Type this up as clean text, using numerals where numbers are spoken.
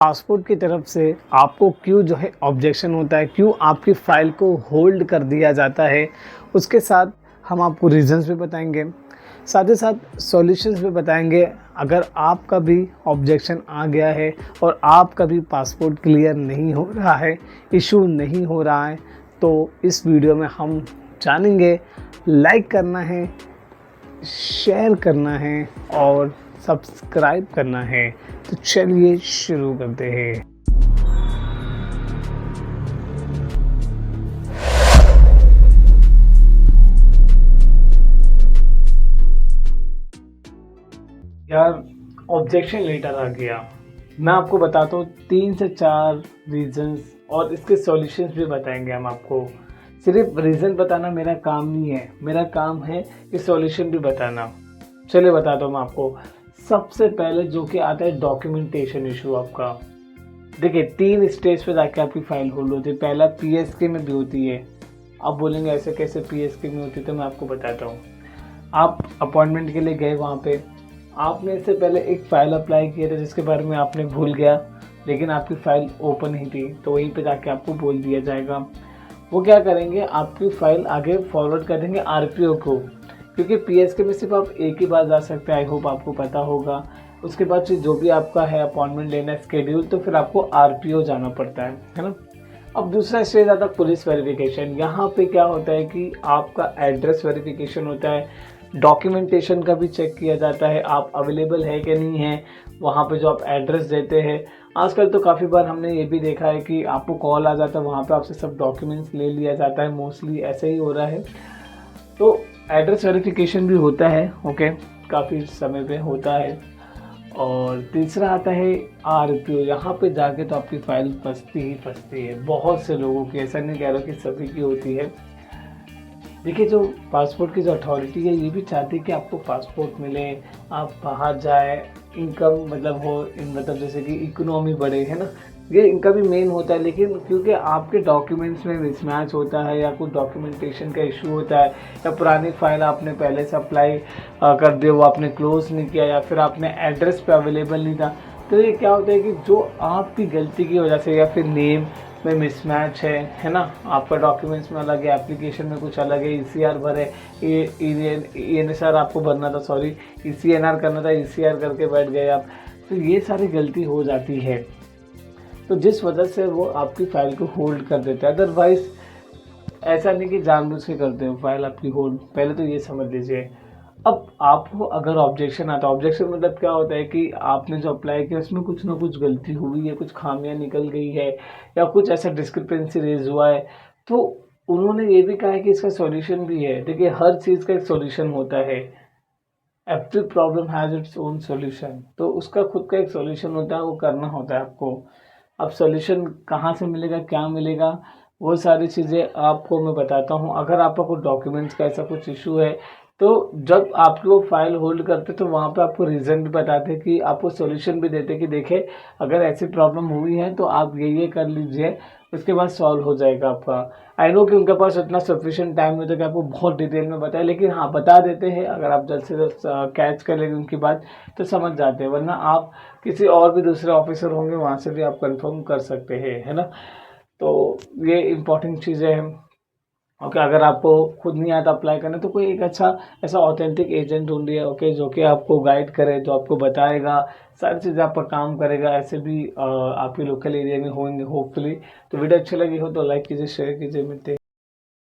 Passport की तरफ से आपको क्यों जो है ऑब्जेक्शन होता है, क्यों आपकी फ़ाइल को होल्ड कर दिया जाता है, उसके साथ हम आपको रीज़न्स भी बताएंगे, साथ ही साथ सॉल्यूशंस भी बताएंगे। अगर आपका भी ऑब्जेक्शन आ गया है और आपका भी पासपोर्ट क्लियर नहीं हो रहा है, इशू नहीं हो रहा है, तो इस वीडियो में हम जानेंगे। लाइक करना है, शेयर करना है और सब्सक्राइब करना है। तो चलिए शुरू करते हैं। यार, ऑब्जेक्शन लेटर आ गया। मैं आपको बताता हूँ 3 से 4 रीजंस और इसके सॉल्यूशंस भी बताएंगे हम आपको। सिर्फ रीज़न बताना मेरा काम नहीं है, मेरा काम है कि सॉल्यूशन भी बताना। चलिए बताता हूँ मैं आपको। सबसे पहले जो कि आता है डॉक्यूमेंटेशन इशू आपका। देखिए 3 स्टेज पे जाके आपकी फाइल होल्ड होती है। पहला पीएसके में भी होती है। आप बोलेंगे ऐसे कैसे पीएसके में होती है, तो मैं आपको बताता हूँ। आप अपॉइंटमेंट के लिए गए वहाँ पे, आपने इससे पहले एक फ़ाइल अप्लाई किया था जिसके बारे में आपने भूल गया, लेकिन आपकी फ़ाइल ओपन ही थी, तो वहीं पे जाके आपको बोल दिया जाएगा। वो क्या करेंगे, आपकी फ़ाइल आगे फॉरवर्ड कर देंगे आरपीओ को, क्योंकि पीएसके में सिर्फ आप एक ही बार जा सकते हैं। आई होप आपको पता होगा। उसके बाद फिर जो भी आपका है अपॉइंटमेंट लेना है स्केड्यूल, तो फिर आपको आरपीओ जाना पड़ता है ना। अब दूसरा स्टेज आता है पुलिस वेरिफिकेशन। यहाँ पे क्या होता है कि आपका एड्रेस वेरिफिकेशन होता है, डॉक्यूमेंटेशन का भी चेक किया जाता है, आप अवेलेबल है कि नहीं है वहाँ पे जो आप एड्रेस देते हैं। आजकल तो काफ़ी बार हमने ये भी देखा है कि आपको कॉल आ जाता है, वहाँ पे आपसे सब डॉक्यूमेंट्स ले लिया जाता है। मोस्टली ऐसे ही हो रहा है। तो एड्रेस वेरिफिकेशन भी होता है, ओके, काफ़ी समय पे होता है। और तीसरा आता है आरपीओ। यहाँ पे जाके तो आपकी फ़ाइल फंसती है। बहुत से लोगों की, ऐसा नहीं कह रहा कि सभी की होती है। देखिए, जो पासपोर्ट की जो अथॉरिटी है ये भी चाहती है कि आपको पासपोर्ट मिले, आप बाहर जाए, इनकम मतलब हो, मतलब जैसे कि इकोनॉमी बढ़े, है ना। ये इनका भी मेन होता है। लेकिन क्योंकि आपके डॉक्यूमेंट्स में मिसमैच होता है या कुछ डॉक्यूमेंटेशन का इशू होता है, या पुरानी फाइल आपने पहले से अप्लाई कर दिया, वो आपने क्लोज नहीं किया, या फिर आपने एड्रेस पे अवेलेबल नहीं था, तो ये क्या होता है कि जो आपकी गलती की वजह से या फिर नेम में मिसमैच है ना, आपका डॉक्यूमेंट्स में अलग है, एप्लीकेशन में कुछ अलग है, ईसीआर भरे, ईएनएसआर आपको भरना था, सॉरी ईसीएनआर करना था, ईसीआर करके बैठ गए आप, तो ये सारी गलती हो जाती है। तो जिस वजह से वो आपकी फ़ाइल को होल्ड कर देते हैं। अदरवाइज़ ऐसा नहीं कि जानबूझ के करते हो फाइल आपकी होल्ड, पहले तो ये समझ लीजिए। अब आपको अगर ऑब्जेक्शन आता है, ऑब्जेक्शन मतलब क्या होता है कि आपने जो अप्लाई किया उसमें कुछ ना कुछ गलती हुई है, कुछ खामियां निकल गई है, या कुछ ऐसा डिस्क्रिपेंसी रेज हुआ है, तो उन्होंने ये भी कहा है कि इसका सॉल्यूशन भी है। देखिए, हर चीज़ का एक सॉल्यूशन होता है। Every problem has its own solution. तो उसका खुद का एक सॉल्यूशन होता है, वो करना होता है आपको। अब सॉल्यूशन कहाँ से मिलेगा, क्या मिलेगा, वो सारी चीज़ें आपको मैं बताता हूँ। अगर आपका कोई डॉक्यूमेंट्स का ऐसा कुछ इशू है, तो जब आप लोग फाइल होल्ड करते तो वहाँ पे आपको रीज़न भी बताते कि आपको सॉल्यूशन भी देते कि देखिए, अगर ऐसी प्रॉब्लम हुई है तो आप ये कर लीजिए, उसके बाद सॉल्व हो जाएगा आपका। आई नो कि उनके पास इतना सफिशिएंट टाइम नहीं होता कि आपको बहुत डिटेल में बताए, लेकिन हाँ बता देते हैं। अगर आप जल्द से जल्द कैच कर लेंगे उनकी बात तो समझ जाते हैं, वरना आप किसी और भी दूसरे ऑफिसर होंगे वहाँ से भी आप कंफर्म कर सकते हैं, है ना। तो ये इंपॉर्टेंट चीज़ें हैं। ओके, अगर आपको खुद नहीं आता अप्लाई करना, तो कोई एक अच्छा ऐसा ऑथेंटिक एजेंट ढूंढिए, ओके, जो कि आपको गाइड करे, जो आपको बताएगा, सारी चीज़ें आप पर काम करेगा। ऐसे भी आपके लोकल एरिया में होंगे होपफुली। तो वीडियो अच्छी लगी हो तो लाइक कीजिए, शेयर कीजिए। मिलते हैं।